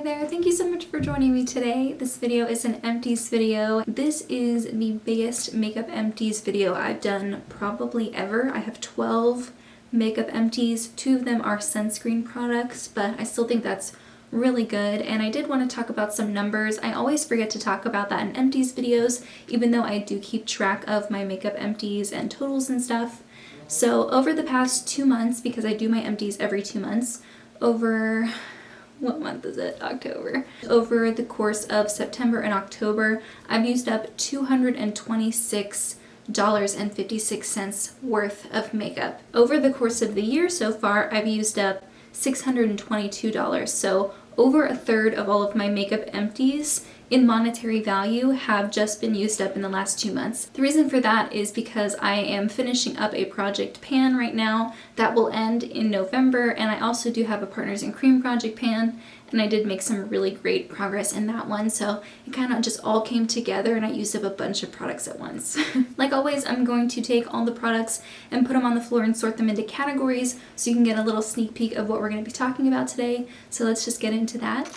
Hi there, thank you so much for joining me today. This video is an empties video. This is the biggest makeup empties video I've done probably ever. I have 12 makeup empties. 2 of them are sunscreen products, but I still think that's really good. And I did want to talk about some numbers. I always forget to talk about that in empties videos, even though I do keep track of my makeup empties and totals and stuff. So over the past 2 months, because I do my empties every 2 months, what month is it? October. Over the course of September and October, I've used up $226.56 worth of makeup. Over the course of the year so far, I've used up $622. So over a third of all of my makeup empties in monetary value have just been used up in the last 2 months. The reason for that is because I am finishing up a project pan right now that will end in November, and I also do have a Partners in Cream project pan, and I did make some really great progress in that one, so it kind of just all came together and I used up a bunch of products at once. Like always, I'm going to take all the products and put them on the floor and sort them into categories so you can get a little sneak peek of what we're going to be talking about today. So let's just get into that.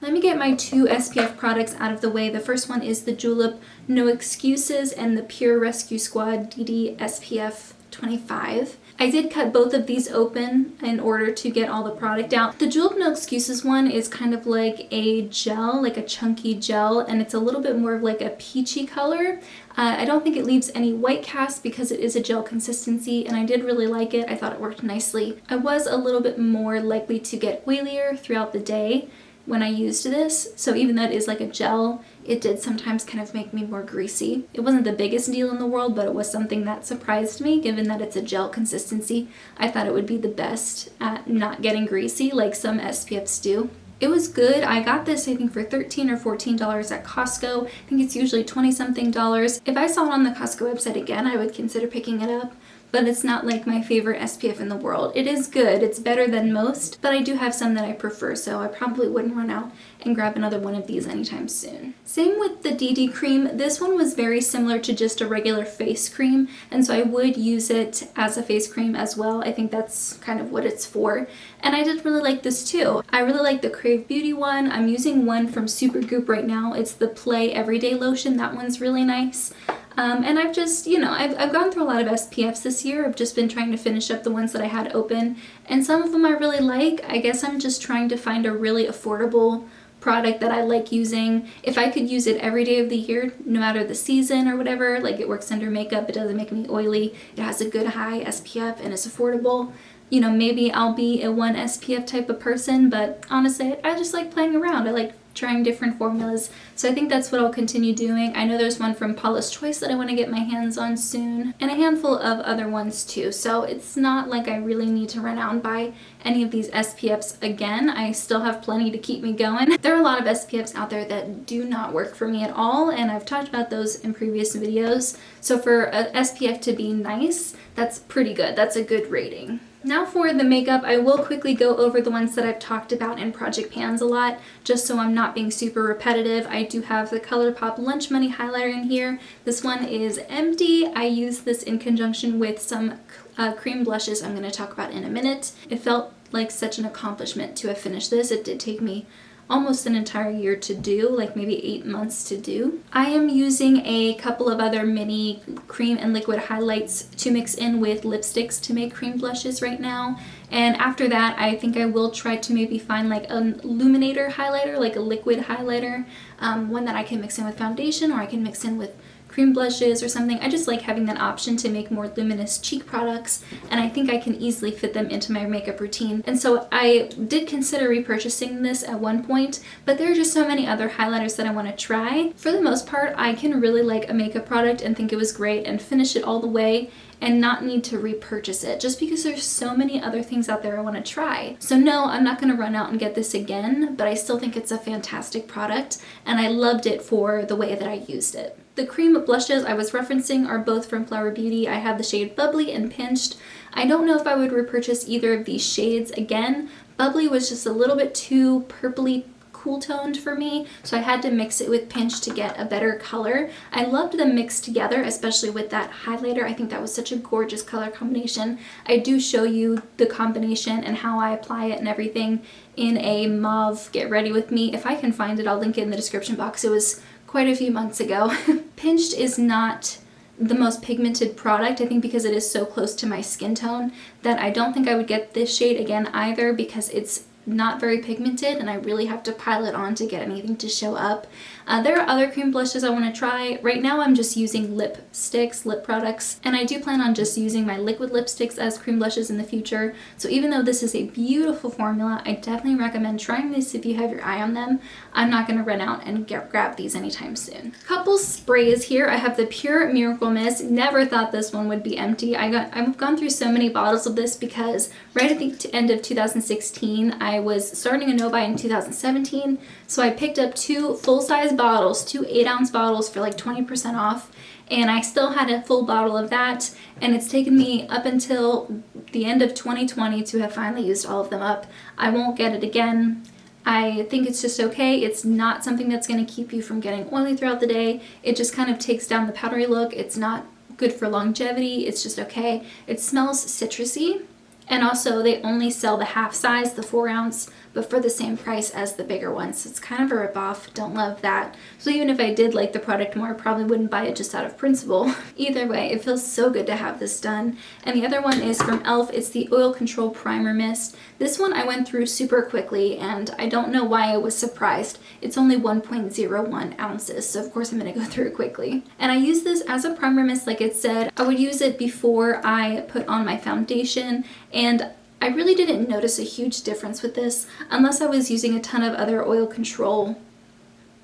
Let me get my 2 SPF products out of the way. The first one is the Julep No Excuses and the Pure Rescue Squad DD SPF 25. I did cut both of these open in order to get all the product out. The Julep No Excuses one is kind of like a gel, like a chunky gel, and it's a little bit more of like a peachy color. I don't think it leaves any white cast because it is a gel consistency, and I did really like it. I thought it worked nicely. I was a little bit more likely to get oilier throughout the day when I used this, so even though it is like a gel, it did sometimes kind of make me more greasy. It wasn't the biggest deal in the world, but it was something that surprised me given that it's a gel consistency. I thought it would be the best at not getting greasy like some SPFs do. It was good. I got this I think for $13 or $14 at Costco. I think it's usually 20-something dollars. If I saw it on the Costco website again, I would consider picking it up. But it's not like my favorite SPF in the world. It is good, it's better than most, but I do have some that I prefer, so I probably wouldn't run out and grab another one of these anytime soon. Same with the DD cream. This one was very similar to just a regular face cream, and so I would use it as a face cream as well. I think that's kind of what it's for. And I did really like this too. I really like the Crave Beauty one. I'm using one from Supergoop right now. It's the Play Everyday Lotion. That one's really nice. And I've just, I've gone through a lot of SPFs this year. I've just been trying to finish up the ones that I had open, and some of them I really like. I guess I'm just trying to find a really affordable product that I like using. If I could use it every day of the year, no matter the season or whatever, like it works under makeup, it doesn't make me oily, it has a good high SPF, and it's affordable. Maybe I'll be a 1 SPF type of person, but honestly, I just like playing around. I like trying different formulas, so I think that's what I'll continue doing. I know there's one from Paula's Choice that I want to get my hands on soon, and a handful of other ones too, so it's not like I really need to run out and buy any of these SPFs again. I still have plenty to keep me going. There are a lot of SPFs out there that do not work for me at all, and I've talked about those in previous videos, so for a SPF to be nice, that's pretty good. That's a good rating. Now for the makeup, I will quickly go over the ones that I've talked about in project pans a lot, just so I'm not being super repetitive. I do have the Colourpop Lunch Money highlighter in here. This one is empty. I use this in conjunction with some cream blushes I'm going to talk about in a minute. It felt like such an accomplishment to have finished this. It did take me almost an entire year to do, like maybe 8 months to do. I am using a couple of other mini cream and liquid highlights to mix in with lipsticks to make cream blushes right now. And after that, I think I will try to maybe find like an illuminator highlighter, like a liquid highlighter, one that I can mix in with foundation, or I can mix in with cream blushes or something. I just like having that option to make more luminous cheek products, and I think I can easily fit them into my makeup routine. And so I did consider repurchasing this at one point, but there are just so many other highlighters that I want to try. For the most part, I can really like a makeup product and think it was great and finish it all the way and not need to repurchase it, just because there's so many other things out there I want to try. So no, I'm not going to run out and get this again, but I still think it's a fantastic product, and I loved it for the way that I used it. The cream blushes I was referencing are both from Flower Beauty. I have the shade Bubbly and Pinched. I don't know if I would repurchase either of these shades again. Bubbly was just a little bit too purpley cool toned for me, so I had to mix it with Pinch to get a better color. I loved them mixed together, especially with that highlighter. I think that was such a gorgeous color combination. I do show you the combination and how I apply it and everything in a mauve Get Ready With Me. If I can find it, I'll link it in the description box. It was quite a few months ago. Pinched is not the most pigmented product, I think, because it is so close to my skin tone that I don't think I would get this shade again either, because it's not very pigmented and I really have to pile it on to get anything to show up. There are other cream blushes I want to try. Right now I'm just using lipsticks, lip products, and I do plan on just using my liquid lipsticks as cream blushes in the future. So even though this is a beautiful formula, I definitely recommend trying this if you have your eye on them. I'm not going to run out and grab these anytime soon. Couple sprays here. I have the Pure Miracle Mist. Never thought this one would be empty. I've gone through so many bottles of this because right at the end of 2016 I was starting a no-buy in 2017, so I picked up two full-size bottles, two 8-ounce bottles for like 20% off, and I still had a full bottle of that, and it's taken me up until the end of 2020 to have finally used all of them up. I won't get it again. I think it's just okay. It's not something that's going to keep you from getting oily throughout the day. It just kind of takes down the powdery look. It's not good for longevity. It's just okay. It smells citrusy. And also they only sell the half size, the 4-ounce, but for the same price as the bigger ones. So it's kind of a ripoff. Don't love that. So even if I did like the product more, I probably wouldn't buy it just out of principle. Either way, it feels so good to have this done. And the other one is from e.l.f. It's the Oil Control Primer Mist. This one I went through super quickly, and I don't know why I was surprised. It's only 1.01 ounces, so of course I'm going to go through it quickly. And I use this as a primer mist, like it said. I would use it before I put on my foundation, and I really didn't notice a huge difference with this unless I was using a ton of other oil control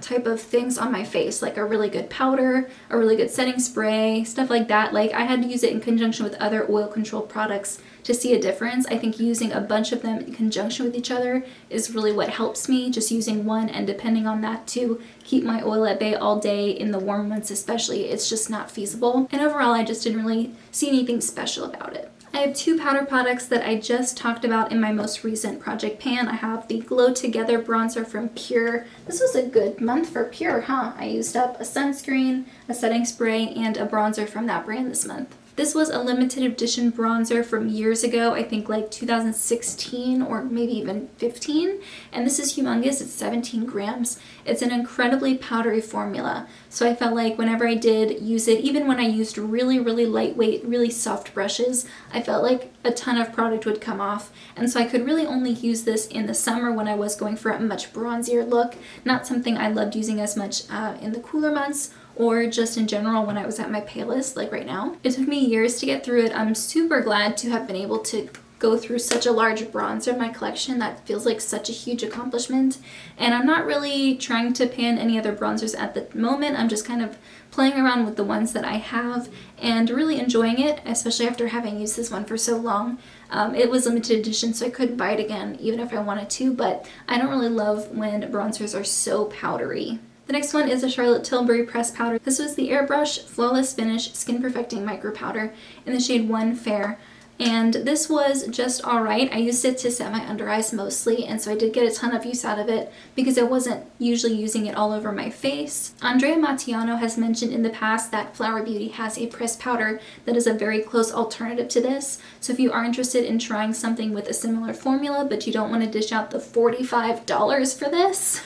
type of things on my face, like a really good powder, a really good setting spray, stuff like that. Like I had to use it in conjunction with other oil control products to see a difference. I think using a bunch of them in conjunction with each other is really what helps me. Just using one and depending on that to keep my oil at bay all day in the warm months especially, it's just not feasible. And overall, I just didn't really see anything special about it. I have two powder products that I just talked about in my most recent project pan. I have the Glow Together bronzer from Pure. This was a good month for Pure, huh? I used up a sunscreen, a setting spray, and a bronzer from that brand this month. This was a limited edition bronzer from years ago, I think like 2016 or maybe even 15. And this is humongous, it's 17 grams. It's an incredibly powdery formula. So I felt like whenever I did use it, even when I used really, really lightweight, really soft brushes, I felt like a ton of product would come off. And so I could really only use this in the summer when I was going for a much bronzier look. Not something I loved using as much in the cooler months, or just in general when I was at my palest, like right now. It took me years to get through it. I'm super glad to have been able to go through such a large bronzer in my collection. That feels like such a huge accomplishment. And I'm not really trying to pan any other bronzers at the moment. I'm just kind of playing around with the ones that I have and really enjoying it, especially after having used this one for so long. It was limited edition, so I couldn't buy it again even if I wanted to, but I don't really love when bronzers are so powdery. The next one is a Charlotte Tilbury pressed powder. This was the Airbrush Flawless Finish Skin Perfecting Micro Powder in the shade 1 Fair. And this was just alright. I used it to set my under eyes mostly, and so I did get a ton of use out of it because I wasn't usually using it all over my face. Andrea Mattiano has mentioned in the past that Flower Beauty has a pressed powder that is a very close alternative to this. So if you are interested in trying something with a similar formula but you don't want to dish out the $45 for this,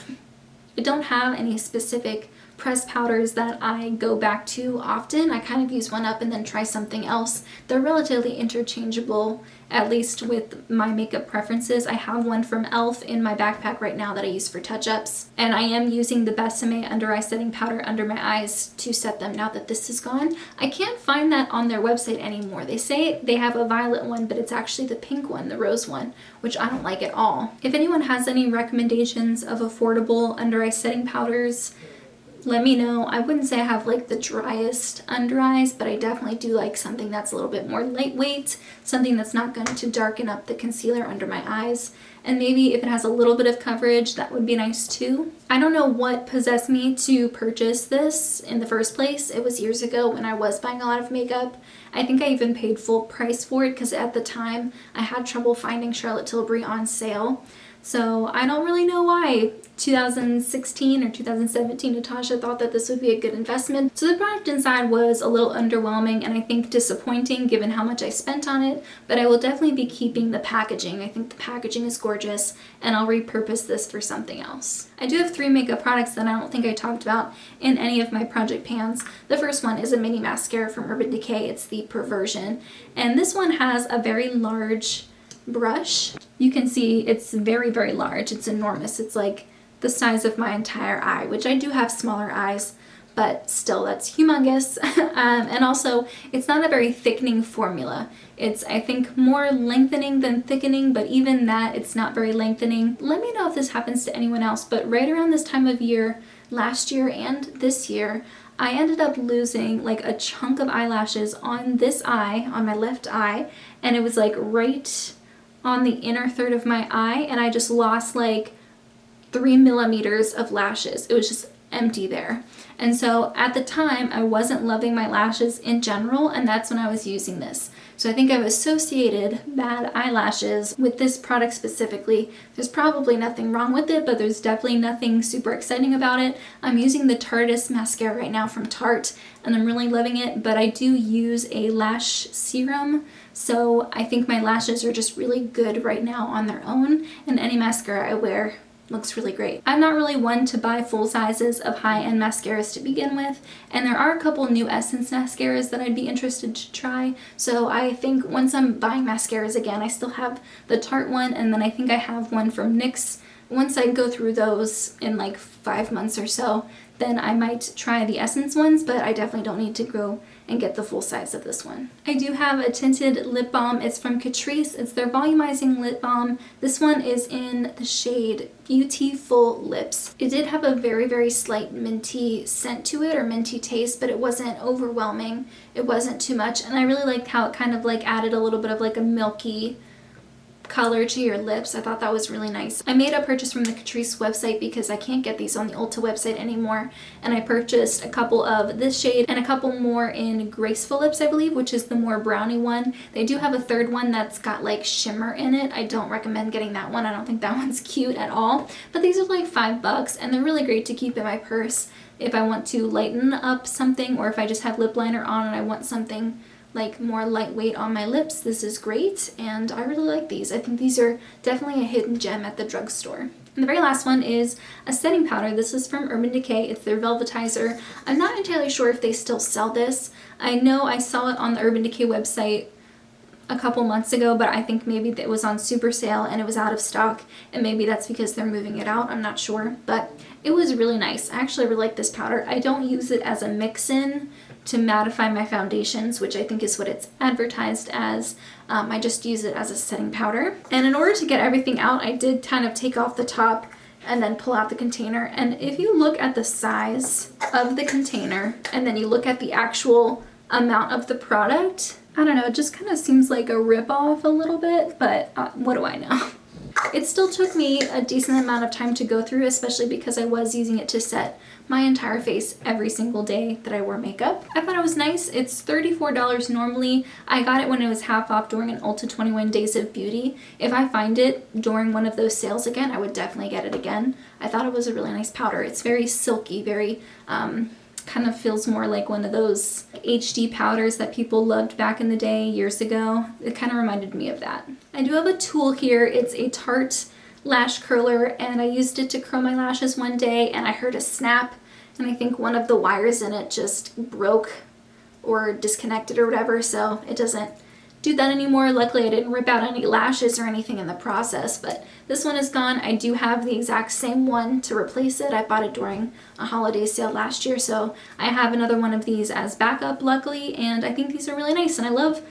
I don't have any specific pressed powders that I go back to often. I kind of use one up and then try something else. They're relatively interchangeable, at least with my makeup preferences. I have one from e.l.f. in my backpack right now that I use for touch-ups, and I am using the Besame Under Eye Setting Powder under my eyes to set them now that this is gone. I can't find that on their website anymore. They say they have a violet one, but it's actually the pink one, the rose one, which I don't like at all. If anyone has any recommendations of affordable under eye setting powders, let me know. I wouldn't say I have like the driest under eyes, but I definitely do like something that's a little bit more lightweight, something that's not going to darken up the concealer under my eyes. And maybe if it has a little bit of coverage, that would be nice too. I don't know what possessed me to purchase this in the first place. It was years ago when I was buying a lot of makeup. I think I even paid full price for it because at the time I had trouble finding Charlotte Tilbury on sale. So I don't really know why 2016 or 2017 Natasha thought that this would be a good investment. So the product inside was a little underwhelming and I think disappointing given how much I spent on it, but I will definitely be keeping the packaging. I think the packaging is gorgeous and I'll repurpose this for something else. I do have 3 makeup products that I don't think I talked about in any of my project pans. The first one is a mini mascara from Urban Decay. It's the Perversion, and this one has a very large brush. You can see it's very, very large. It's enormous. It's like the size of my entire eye, which I do have smaller eyes, but still that's humongous. And also it's not a very thickening formula. It's, I think, more lengthening than thickening, but even that, it's not very lengthening. Let me know if this happens to anyone else, but right around this time of year, last year and this year, I ended up losing like a chunk of eyelashes on this eye, on my left eye, and it was like right on the inner third of my eye, and I just lost like 3 millimeters of lashes. It was just empty there. And so at the time I wasn't loving my lashes in general, and that's when I was using this. So I think I've associated bad eyelashes with this product specifically. There's probably nothing wrong with it, but there's definitely nothing super exciting about it. I'm using the Tarteist mascara right now from Tarte and I'm really loving it, but I do use a lash serum. So I think my lashes are just really good right now on their own, and any mascara I wear looks really great. I'm not really one to buy full sizes of high-end mascaras to begin with, and there are a couple new Essence mascaras that I'd be interested to try. So I think once I'm buying mascaras again, I still have the Tarte one, and then I think I have one from NYX. Once I go through those in like 5 months or so, then I might try the Essence ones, but I definitely don't need to go and get the full size of this one. I do have a tinted lip balm. It's from Catrice. It's their volumizing lip balm. This one is in the shade Beautiful Lips. It did have a very, very slight minty scent to it, or minty taste, but it wasn't overwhelming. It wasn't too much, and I really liked how it kind of like added a little bit of like a milky color to your lips. I thought that was really nice. I made a purchase from the Catrice website because I can't get these on the Ulta website anymore, and I purchased a couple of this shade and a couple more in Graceful Lips, I believe, which is the more brownie one. They do have a third one that's got like shimmer in it. I don't recommend getting that one. I don't think that one's cute at all, but these are like $5 and they're really great to keep in my purse if I want to lighten up something, or if I just have lip liner on and I want something like more lightweight on my lips. This is great, and I really like these. I think these are definitely a hidden gem at the drugstore. And the very last one is a setting powder. This is from Urban Decay. It's their Velvetizer. I'm not entirely sure if they still sell this. I know I saw it on the Urban Decay website a couple months ago, but I think maybe it was on super sale and it was out of stock, and maybe that's because they're moving it out. I'm not sure, but it was really nice. I actually really like this powder. I don't use it as a mix-in to mattify my foundations, which I think is what it's advertised as. I just use it as a setting powder. And in order to get everything out, I did kind of take off the top and then pull out the container. And if you look at the size of the container and then you look at the actual amount of the product, I don't know, it just kind of seems like a rip-off a little bit, but what do I know? It still took me a decent amount of time to go through, especially because I was using it to set my entire face every single day that I wore makeup. I thought it was nice. It's $34 normally. I got it when it was half off during an Ulta 21 Days of Beauty. If I find it during one of those sales again, I would definitely get it again. I thought it was a really nice powder. It's very silky, very kind of feels more like one of those HD powders that people loved back in the day years ago. It kind of reminded me of that. I do have a tool here. It's a Tarte lash curler, and I used it to curl my lashes one day and I heard a snap, and I think one of the wires in it just broke or disconnected or whatever, so it doesn't do that anymore. Luckily I didn't rip out any lashes or anything in the process, but this one is gone. I do have the exact same one to replace it. I bought it during a holiday sale last year, so I have another one of these as backup, luckily, and I think these are really nice, and I love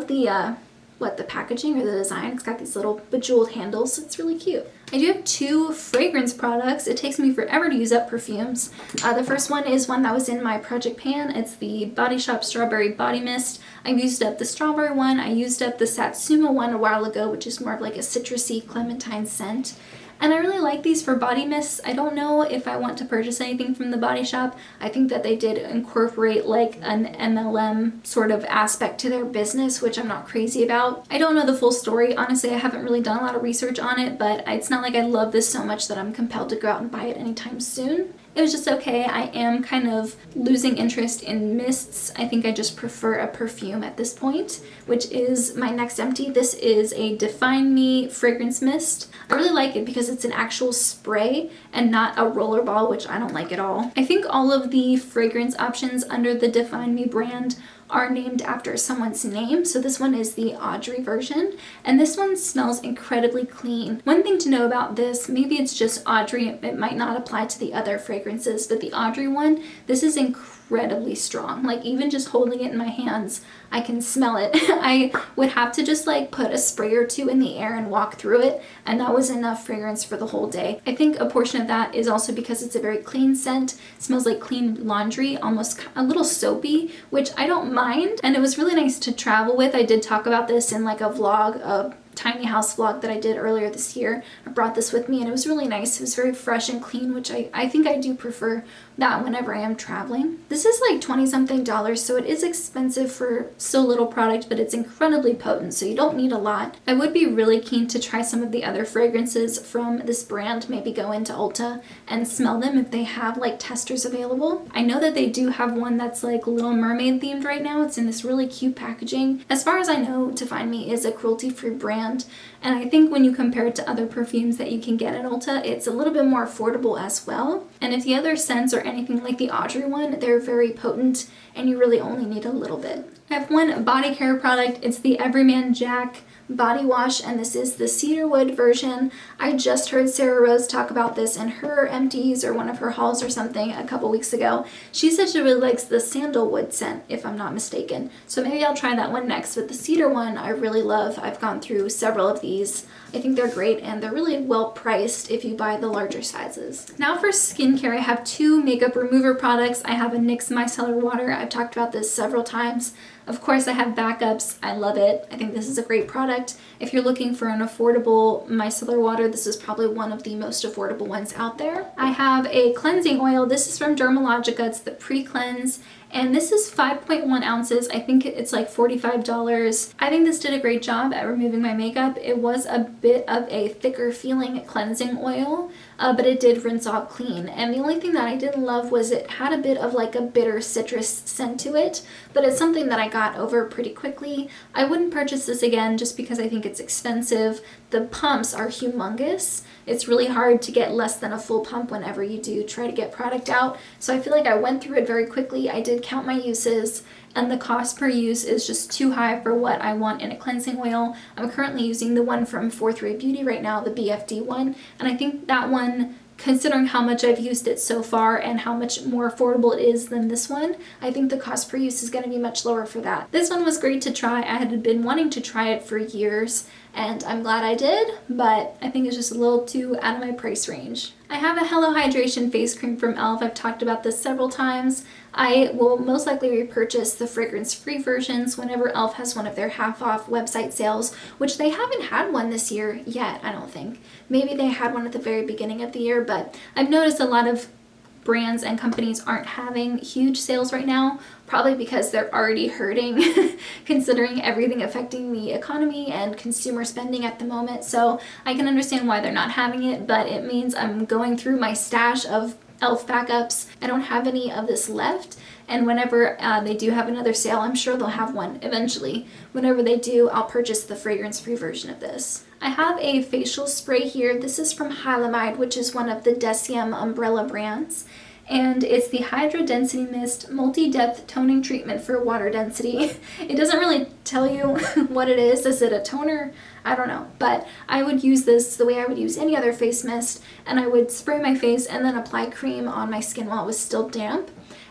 the packaging or the design. It's got these little bejeweled handles. It's really cute. I do have 2 fragrance products. It takes me forever to use up perfumes. The first one is one that was in my project pan. It's the Body Shop Strawberry Body Mist. I used up the strawberry one. I used up the Satsuma one a while ago, which is more of like a citrusy clementine scent. And I really like these for body mists. I don't know if I want to purchase anything from the Body Shop. I think that they did incorporate like an MLM sort of aspect to their business, which I'm not crazy about. I don't know the full story. Honestly, I haven't really done a lot of research on it, but it's not like I love this so much that I'm compelled to go out and buy it anytime soon. It was just okay. I am kind of losing interest in mists. I think I just prefer a perfume at this point, which is my next empty. This is a Define Me fragrance mist. I really like it because it's an actual spray and not a roller ball, which I don't like at all. I think all of the fragrance options under the Define Me brand are named after someone's name. So this one is the Audrey version, and this one smells incredibly clean. One thing to know about this, maybe it's just Audrey, it might not apply to the other fragrances, but the Audrey one, this is incredibly strong. Like even just holding it in my hands, I can smell it. I would have to just like put a spray or two in the air and walk through it, and that was enough fragrance for the whole day. I think a portion of that is also because it's a very clean scent. It smells like clean laundry, almost a little soapy, which I don't mind, and it was really nice to travel with. I did talk about this in like a vlog, a tiny house vlog that I did earlier this year. I brought this with me and it was really nice. It was very fresh and clean, which I think I do prefer that whenever I am traveling. This is like 20 something dollars, so it is expensive for so little product, but it's incredibly potent, so you don't need a lot. I would be really keen to try some of the other fragrances from this brand, maybe go into Ulta and smell them if they have like testers available. I know that they do have one that's like Little Mermaid themed right now. It's in this really cute packaging. As far as I know, Define Me is a cruelty-free brand, and I think when you compare it to other perfumes that you can get at Ulta, it's a little bit more affordable as well. And if the other scents are anything like the Audrey one, they're very potent and you really only need a little bit. I have one body care product. It's the Everyman Jack body wash, and this is the cedarwood version. I just heard Sarah Rose talk about this in her empties or one of her hauls or something a couple weeks ago. She said she really likes the sandalwood scent, if I'm not mistaken, so maybe I'll try that one next. But the cedar one I really love. I've gone through several of these. I think they're great and they're really well priced if you buy the larger sizes. Now for skincare, I have two makeup remover products. I have a NYX Micellar Water. I've talked about this several times. Of course, I have backups. I love it. I think this is a great product. If you're looking for an affordable micellar water, this is probably one of the most affordable ones out there. I have a cleansing oil. This is from Dermalogica. It's the Pre-Cleanse, and this is 5.1 ounces. I think it's like $45. I think this did a great job at removing my makeup. It was a bit of a thicker feeling cleansing oil, but it did rinse off clean. And the only thing that I didn't love was it had a bit of like a bitter citrus scent to it, but it's something that I got over pretty quickly. I wouldn't purchase this again just because I think it's expensive. The pumps are humongous. It's really hard to get less than a full pump whenever you do try to get product out. So I feel like I went through it very quickly. I did count my uses, and the cost per use is just too high for what I want in a cleansing oil. I'm currently using the one from 4-3 Beauty right now, the BFD one, and I think that one, considering how much I've used it so far and how much more affordable it is than this one, I think the cost per use is going to be much lower for that. This one was great to try. I had been wanting to try it for years, and I'm glad I did, but I think it's just a little too out of my price range. I have a Hello Hydration face cream from e.l.f. I've talked about this several times. I will most likely repurchase the fragrance-free versions whenever e.l.f. has one of their half-off website sales, which they haven't had one this year yet, I don't think. Maybe they had one at the very beginning of the year, but I've noticed a lot of brands and companies aren't having huge sales right now, probably because they're already hurting considering everything affecting the economy and consumer spending at the moment. So I can understand why they're not having it, but it means I'm going through my stash of e.l.f. backups. I don't have any of this left, and whenever they do have another sale, I'm sure they'll have one eventually. Whenever they do, I'll purchase the fragrance-free version of this. I have a facial spray here. This is from Hylamide, which is one of the Deciem umbrella brands. And it's the Hydra Density Mist Multi-Depth Toning Treatment for Water Density. It doesn't really tell you what it is. Is it a toner? I don't know. But I would use this the way I would use any other face mist, and I would spray my face and then apply cream on my skin while it was still damp.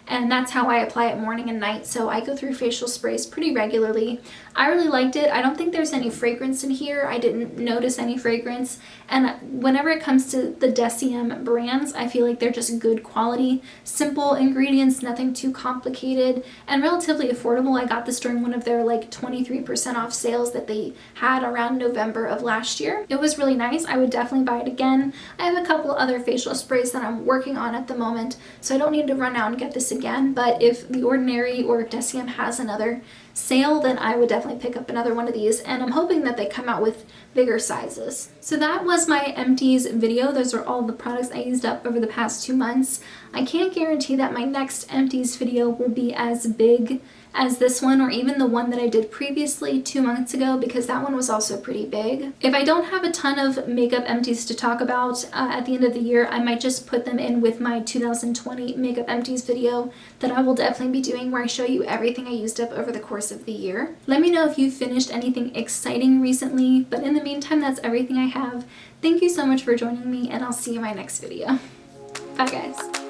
and that's how I apply it morning and night. So I go through facial sprays pretty regularly. I really liked it. I don't think there's any fragrance in here. I didn't notice any fragrance. And whenever it comes to the Deciem brands, I feel like they're just good quality, simple ingredients, nothing too complicated, and relatively affordable. I got this during one of their like 23% off sales that they had around November of last year. It was really nice. I would definitely buy it again. I have a couple other facial sprays that I'm working on at the moment, so I don't need to run out and get this again, but if The Ordinary or Deciem has another sale, then I would definitely pick up another one of these, and I'm hoping that they come out with bigger sizes. So that was my Empties video. Those are all the products I used up over the past 2 months. I can't guarantee that my next Empties video will be as big as this one, or even the one that I did previously 2 months ago, because that one was also pretty big. If I don't have a ton of makeup empties to talk about at the end of the year, I might just put them in with my 2020 makeup empties video that I will definitely be doing, where I show you everything I used up over the course of the year. Let me know if you finished anything exciting recently, but in the meantime, that's everything I have. Thank you so much for joining me, and I'll see you in my next video. Bye guys.